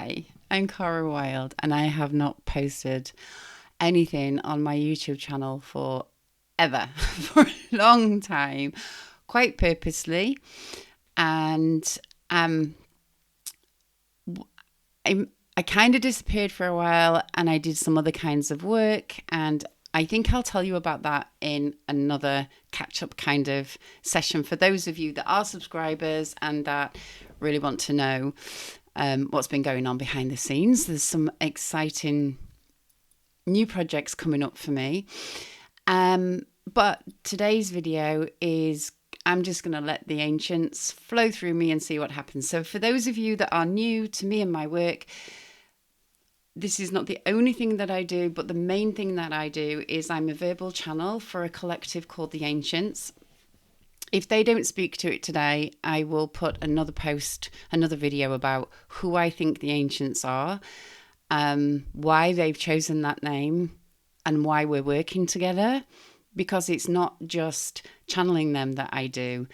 Hi, I'm Cara Wild, and I have not posted anything on my YouTube channel for ever, for a long time, quite purposely. And um, I, I kind of disappeared for a while, and I did some other kinds of work, and I think I'll tell you about that in another catch up kind of session for those of you that are subscribers and that really want to know what's been going on behind the scenes. There's some exciting new projects coming up for me. But today's video is I'm just going to let the ancients flow through me and see what happens. So for those of you that are new to me and my work, this is not the only thing that I do, but the main thing that I do is I'm a verbal channel for a collective called the Ancients. If they don't speak to it today, I will put another post, another video about who I think the Ancients are, why they've chosen that name, and why we're working together. Because it's not just channeling them that I do.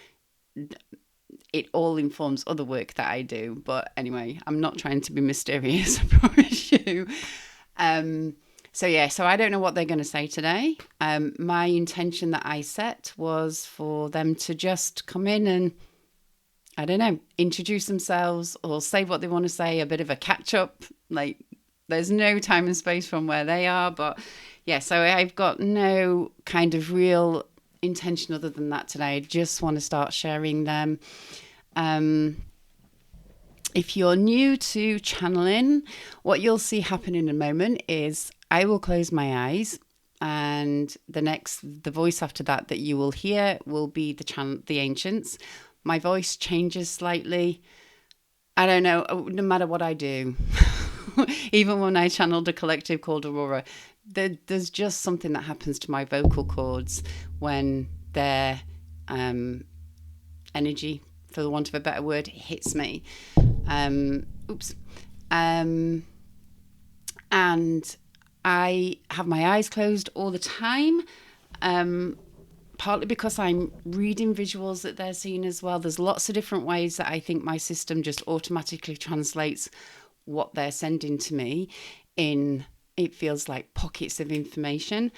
It all informs other work that I do. But anyway, I'm not trying to be mysterious, I promise you. So I don't know what they're going to say today. My intention that I set was for them to just come in and, I don't know, introduce themselves or say what they want to say, a bit of a catch up. Like, there's no time and space from where they are. But yeah, so I've got no kind of real intention other than that today. I just want to start sharing them. If you're new to channeling, what you'll see happen in a moment is I will close my eyes, and the voice after that you will hear will be the Ancients. My voice changes slightly. I don't know, no matter what I do. Even when I channeled a collective called Aurora, there's just something that happens to my vocal cords when their energy, for the want of a better word, hits me. And I have my eyes closed all the time, partly because I'm reading visuals that they're seeing as well. There's lots of different ways that I think my system just automatically translates what they're sending to me in, it feels like pockets of information.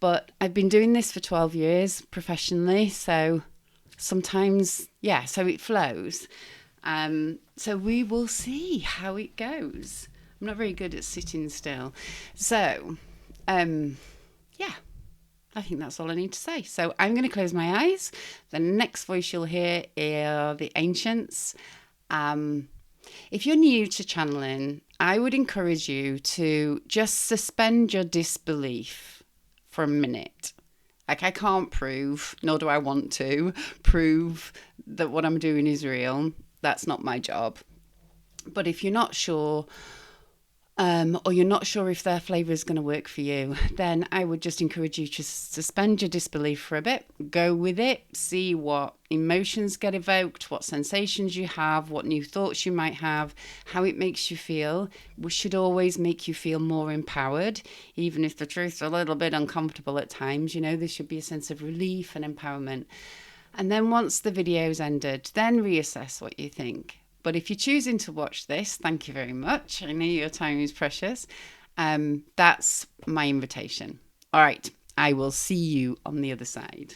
But I've been doing this for 12 years professionally, so sometimes, so it flows. So we will see how it goes. I'm not very good at sitting still. So, I think that's all I need to say. So I'm going to close my eyes. The next voice you'll hear are the Ancients. If you're new to channeling, I would encourage you to just suspend your disbelief for a minute. Like, I can't prove, nor do I want to prove that what I'm doing is real. That's not my job. But if you're not sure, or you're not sure if their flavour is going to work for you, then I would just encourage you to suspend your disbelief for a bit. Go with it. See what emotions get evoked, what sensations you have, what new thoughts you might have, how it makes you feel. We should always make you feel more empowered, even if the truth's a little bit uncomfortable at times. You know, there should be a sense of relief and empowerment. And then once the video's ended, then reassess what you think. But if you're choosing to watch this, thank you very much. I know your time is precious. That's my invitation. All right, I will see you on the other side.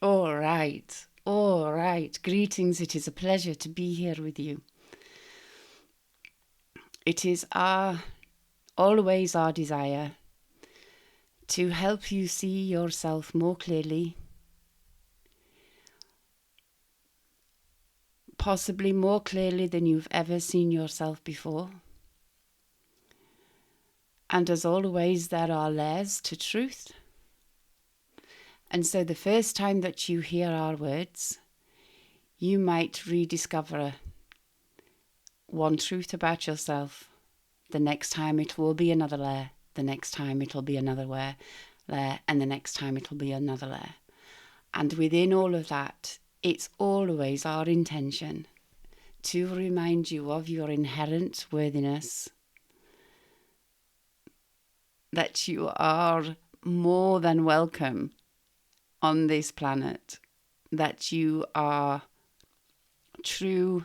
All right. Greetings. It is a pleasure to be here with you. It is always our desire to help you see yourself more clearly, possibly more clearly than you've ever seen yourself before. And as always, there are layers to truth. And so the first time that you hear our words, you might rediscover one truth about yourself. The next time it will be another layer. The next time it'll be another layer. And the next time it'll be another layer. And within all of that, it's always our intention to remind you of your inherent worthiness, that you are more than welcome on this planet, that you are true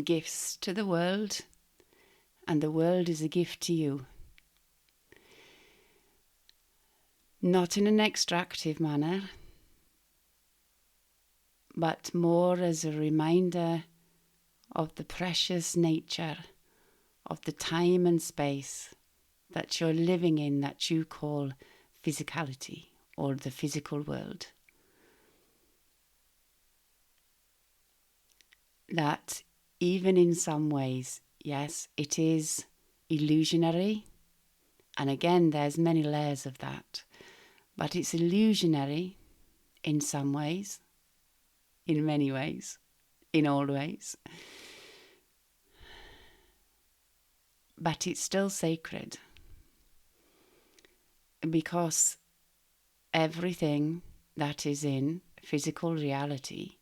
gifts to the world, and the world is a gift to you. Not in an extractive manner, but more as a reminder of the precious nature of the time and space that you're living in, that you call physicality or the physical world. That even in some ways, yes, it is illusionary. And again, there's many layers of that. But it's illusionary in some ways, in many ways, in all ways. But it's still sacred. Because everything that is in physical reality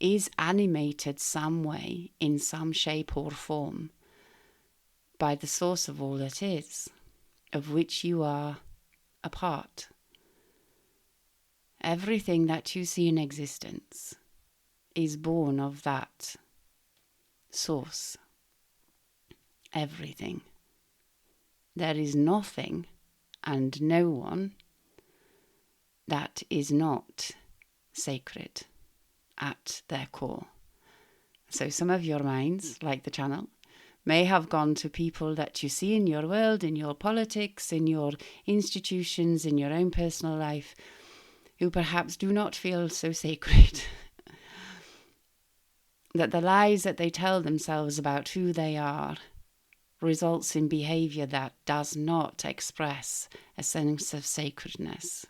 is animated some way, in some shape or form, by the source of all that is, of which you are a part. Everything that you see in existence is born of that source. Everything. There is nothing and no one that is not sacred at their core. So some of your minds, like the channel, may have gone to people that you see in your world, in your politics, in your institutions, in your own personal life, who perhaps do not feel so sacred. That the lies that they tell themselves about who they are results in behavior that does not express a sense of sacredness.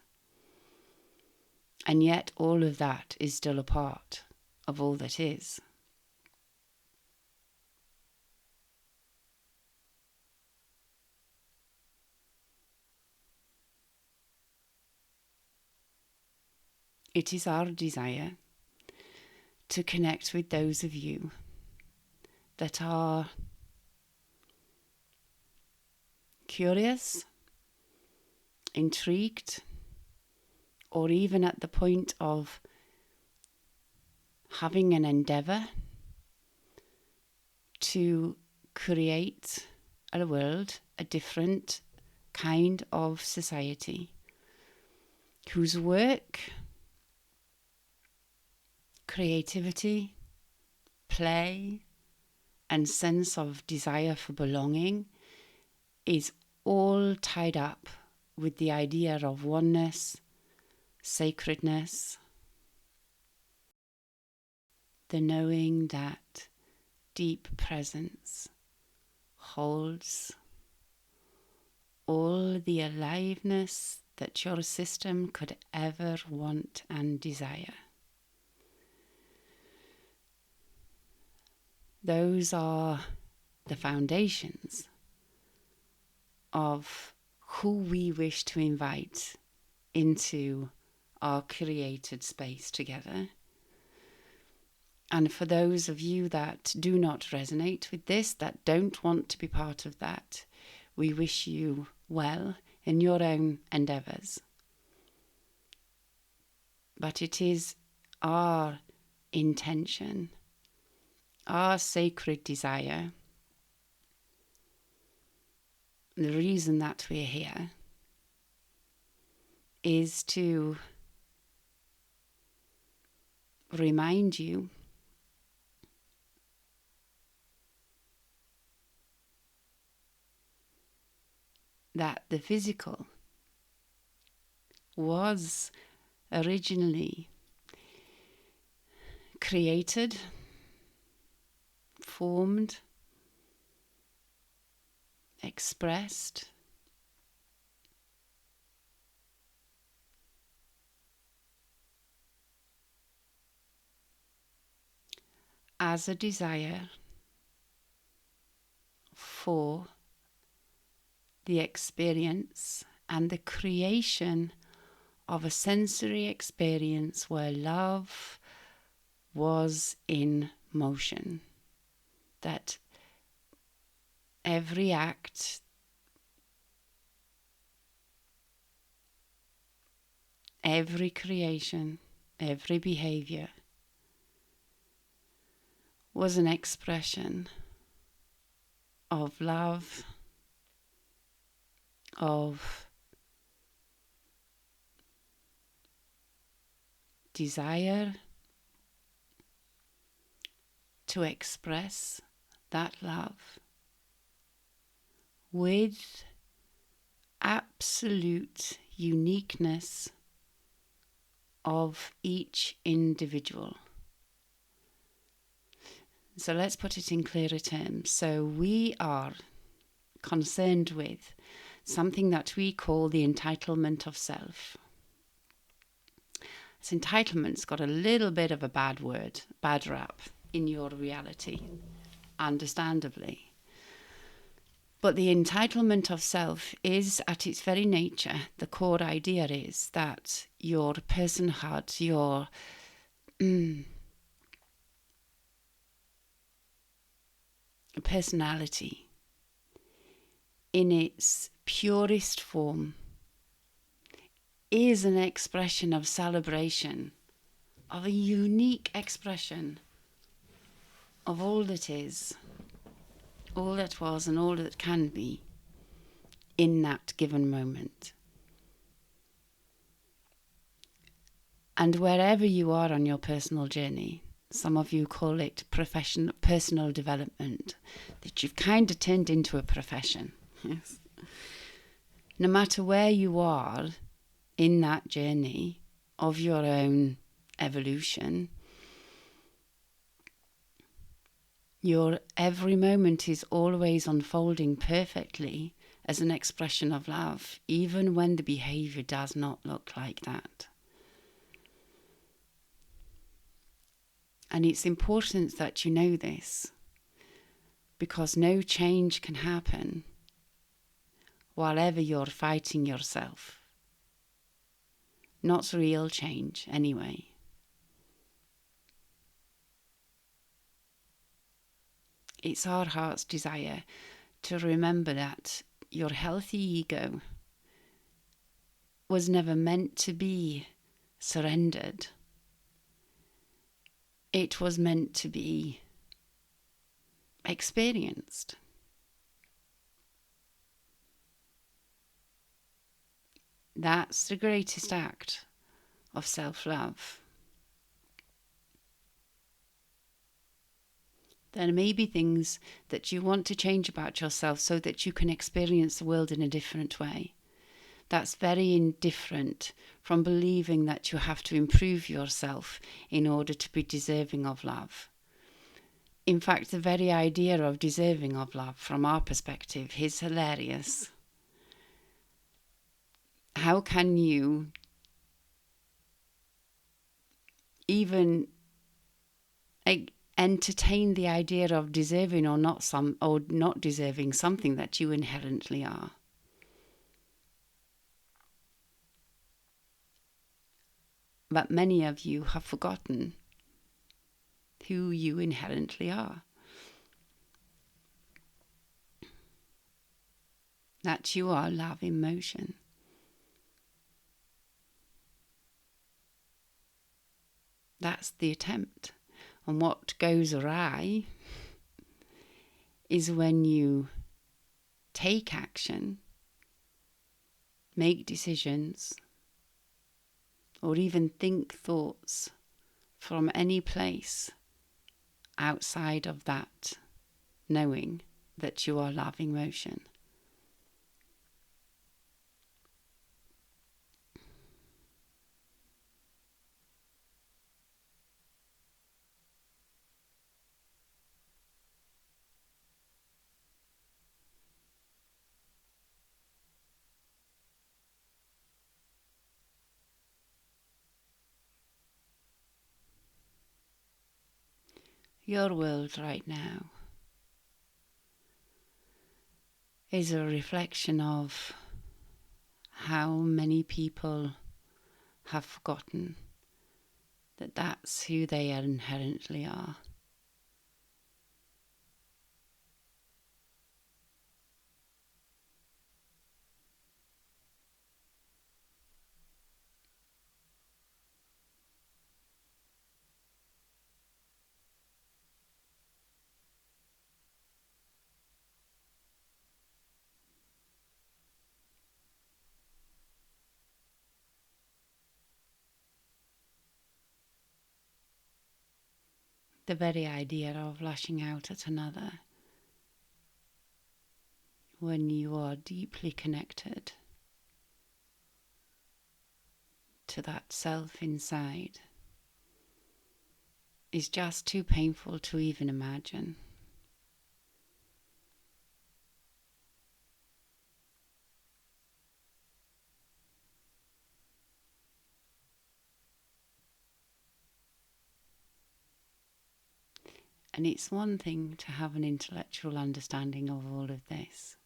And yet all of that is still a part of all that is. It is our desire to connect with those of you that are curious, intrigued, or even at the point of having an endeavour to create a world, a different kind of society, whose work, creativity, play, and sense of desire for belonging is all tied up with the idea of oneness, sacredness, the knowing that deep presence holds all the aliveness that your system could ever want and desire. Those are the foundations of who we wish to invite into our created space together. And for those of you that do not resonate with this, that don't want to be part of that, we wish you well in your own endeavours. But it is our intention, our sacred desire, the reason that we're here is to remind you that the physical was originally created, formed, expressed as a desire for the experience and the creation of a sensory experience where love was in motion, that every act, every creation, every behavior was an expression of love, of desire to express that love with absolute uniqueness of each individual. So let's put it in clearer terms. So we are concerned with something that we call the entitlement of self. This entitlement's got a little bit of a bad rap in your reality, understandably. But the entitlement of self is, at its very nature, the core idea is that your personhood, your personality, in its purest form, is an expression of celebration, of a unique expression of all that is, all that was, and all that can be in that given moment. And wherever you are on your personal journey, some of you call it personal development, that you've kind of turned into a profession. Yes. No matter where you are in that journey of your own evolution, your every moment is always unfolding perfectly as an expression of love, even when the behavior does not look like that. And it's important that you know this, because no change can happen while ever you're fighting yourself. Not real change, anyway. It's our heart's desire to remember that your healthy ego was never meant to be surrendered. It was meant to be experienced. That's the greatest act of self-love. There may be things that you want to change about yourself so that you can experience the world in a different way. That's very different from believing that you have to improve yourself in order to be deserving of love. In fact, the very idea of deserving of love, from our perspective, is hilarious. How can you even entertain the idea of deserving or not deserving something that you inherently are? But many of you have forgotten who you inherently are. That you are love in motion. That's the attempt. And what goes awry is when you take action, make decisions, or even think thoughts from any place outside of that knowing that you are love in motion. Your world right now is a reflection of how many people have forgotten that that's who they inherently are. the very idea of lashing out at another, when you are deeply connected to that self inside, is just too painful to even imagine. And it's one thing to have an intellectual understanding of all of this,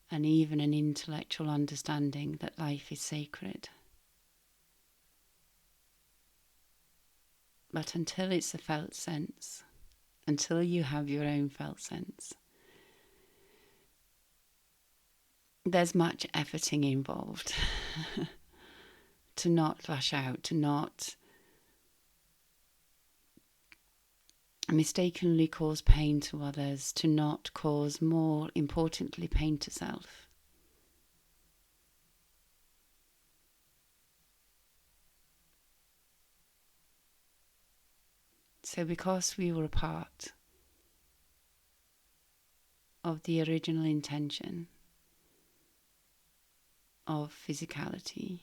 and even an intellectual understanding that life is sacred. But until it's a felt sense, until you have your own felt sense, there's much efforting involved to not lash out, to not mistakenly cause pain to others, to not cause, more importantly, pain to self. So because we were a part of the original intention of physicality,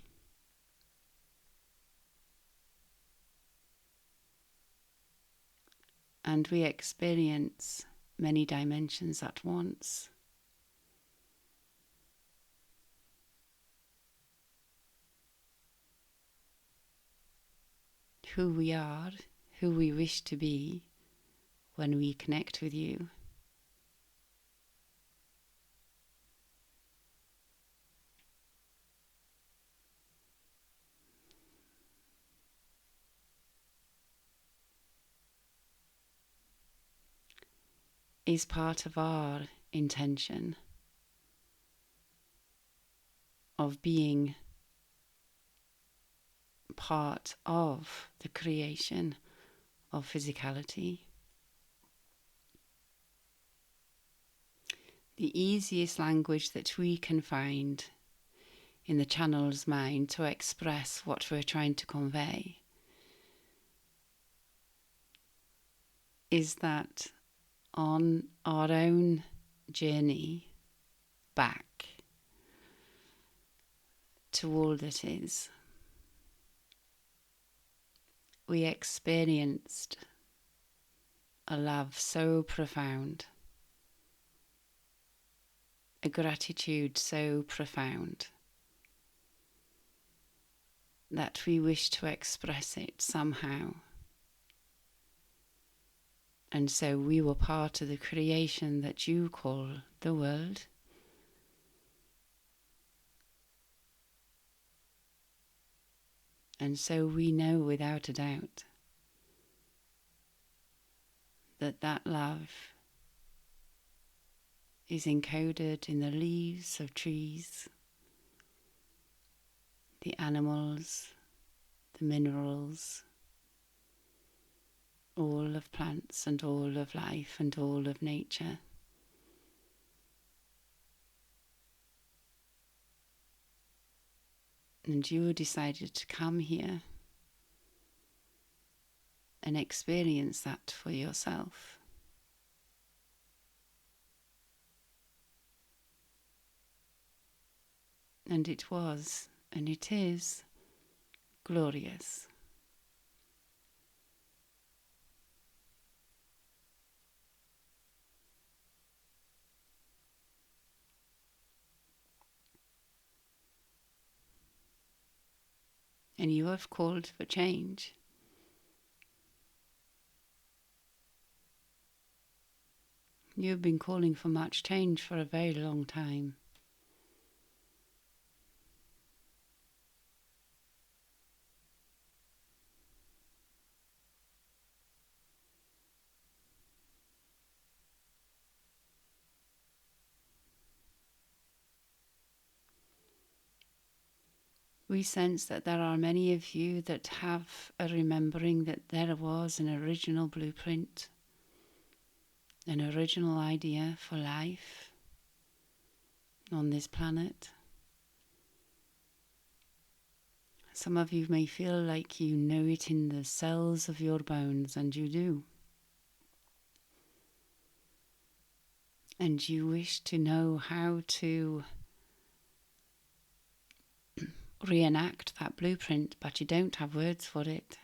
and we experience many dimensions at once, who we are, who we wish to be when we connect with you, is part of our intention of being part of the creation of physicality. The easiest language that we can find in the channel's mind to express what we're trying to convey is that on our own journey back to all that is, we experienced a love so profound, a gratitude so profound, that we wish to express it somehow. And so we were part of the creation that you call the world. And so we know without a doubt that that love is encoded in the leaves of trees, the animals, the minerals, all of plants and all of life and all of nature. And you decided to come here and experience that for yourself. And it was, and it is, glorious. And you have called for change. You've been calling for much change for a very long time. We sense that there are many of you that have a remembering that there was an original blueprint, an original idea for life on this planet. Some of you may feel like you know it in the cells of your bones, and you do. And you wish to know how to reenact that blueprint, but you don't have words for it.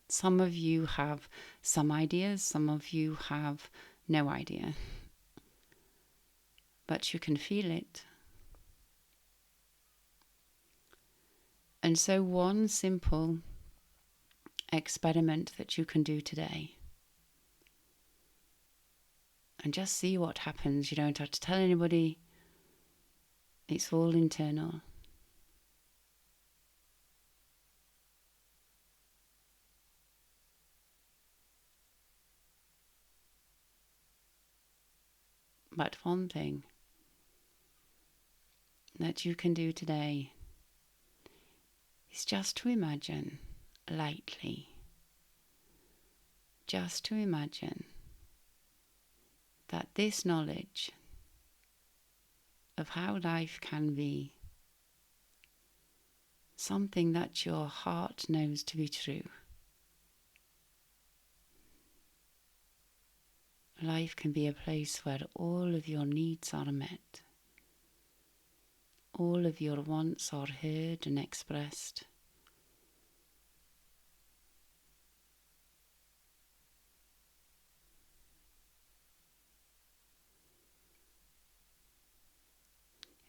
Some of you have some ideas, some of you have no idea. But you can feel it. And so one simple experiment that you can do today, and just see what happens. You don't have to tell anybody. It's all internal. But one thing that you can do today is just to imagine lightly, just to imagine that this knowledge of how life can be something that your heart knows to be true. Life can be a place where all of your needs are met. All of your wants are heard and expressed.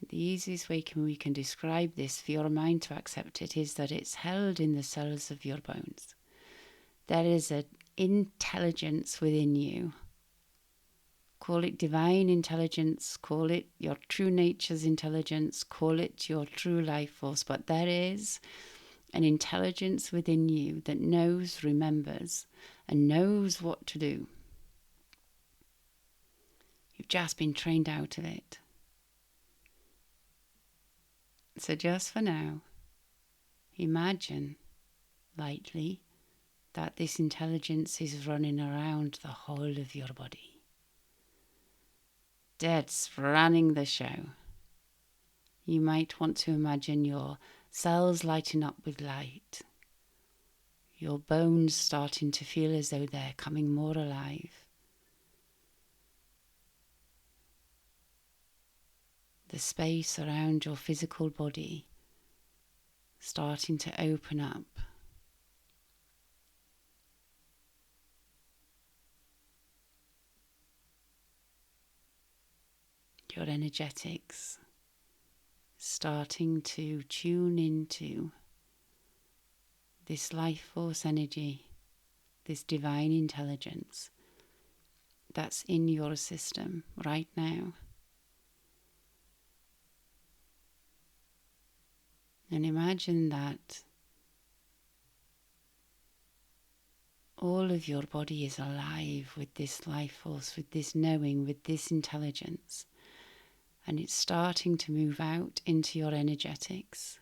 The easiest way we can describe this for your mind to accept it is that it's held in the cells of your bones. There is an intelligence within you. Call it divine intelligence, call it your true nature's intelligence, call it your true life force, but there is an intelligence within you that knows, remembers, and knows what to do. You've just been trained out of it. So just for now, imagine lightly that this intelligence is running around the whole of your body. Dead's running the show. You might want to imagine your cells lighting up with light, your bones starting to feel as though they're coming more alive. The space around your physical body starting to open up. Your energetics starting to tune into this life force energy, this divine intelligence that's in your system right now. And imagine that all of your body is alive with this life force, with this knowing, with this intelligence. And it's starting to move out into your energetics.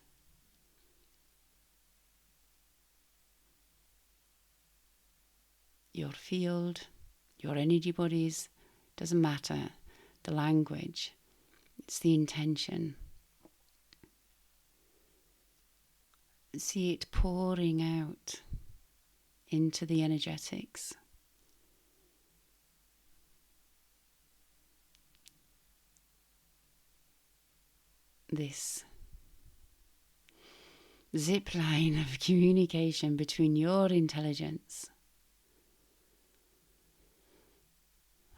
Your field, your energy bodies, doesn't matter. The language, it's the intention. See it pouring out into the energetics. This zip line of communication between your intelligence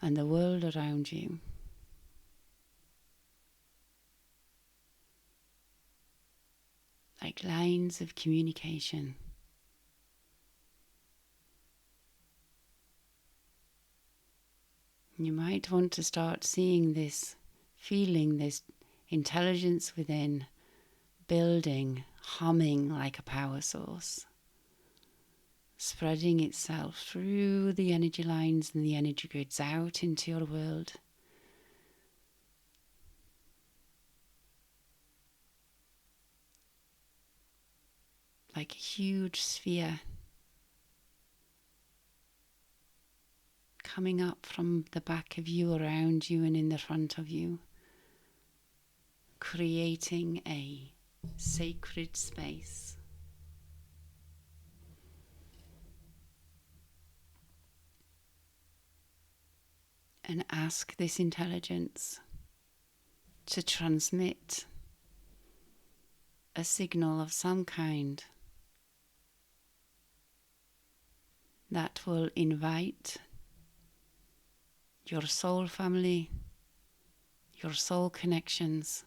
and the world around you. Like lines of communication. You might want to start seeing this, feeling this intelligence within, building, humming like a power source, spreading itself through the energy lines and the energy grids out into your world. Like a huge sphere coming up from the back of you, around you and in the front of you, creating a sacred space and ask this intelligence to transmit a signal of some kind that will invite your soul family, your soul connections,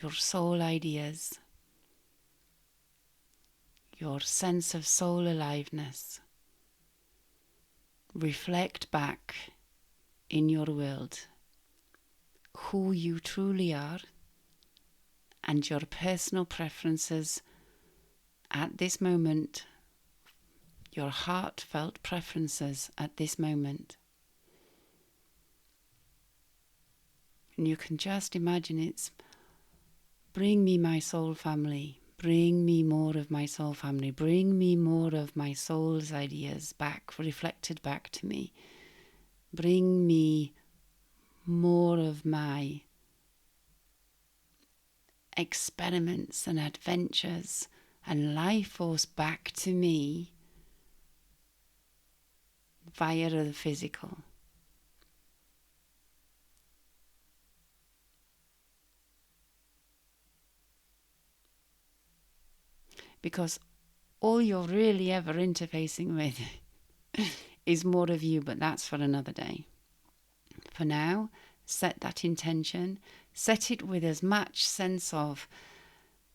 your soul ideas, your sense of soul aliveness. Reflect back in your world who you truly are and your personal preferences at this moment, your heartfelt preferences at this moment. And you can just imagine it's bring me my soul family, bring me more of my soul family, bring me more of my soul's ideas back, reflected back to me. Bring me more of my experiments and adventures and life force back to me via the physical. Because all you're really ever interfacing with is more of you, but that's for another day. For now, set that intention, set it with as much sense of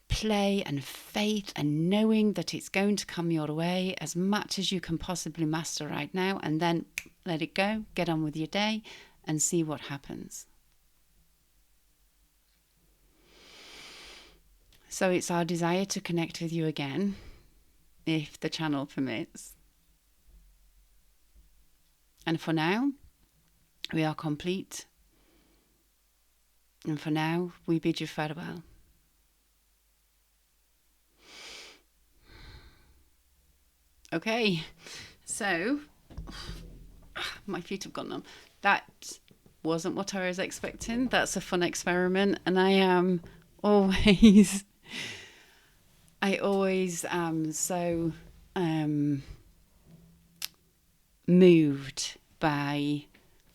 play and faith and knowing that it's going to come your way as much as you can possibly master right now, and then let it go, get on with your day and see what happens. So it's our desire to connect with you again, if the channel permits. And for now, we are complete. And for now, we bid you farewell. Okay, so my feet have gone numb. That wasn't what I was expecting. That's a fun experiment, and I always am so moved by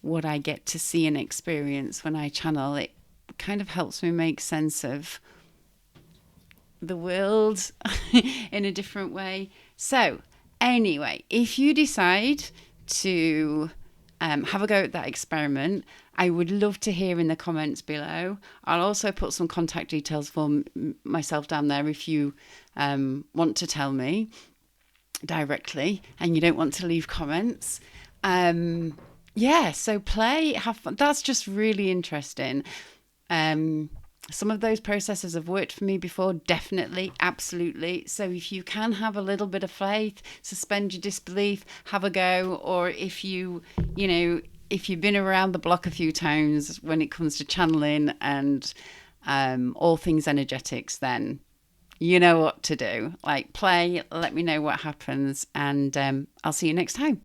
what I get to see and experience when I channel. It kind of helps me make sense of the world in a different way. So anyway, if you decide to have a go at that experiment, I would love to hear in the comments below. I'll also put some contact details for myself down there if you want to tell me directly and you don't want to leave comments. So play, have fun. That's just really interesting. Some of those processes have worked for me before, definitely, absolutely. So if you can have a little bit of faith, suspend your disbelief, have a go. Or if you've been around the block a few times when it comes to channeling and all things energetics, then you know what to do. Like, play, let me know what happens, and I'll see you next time.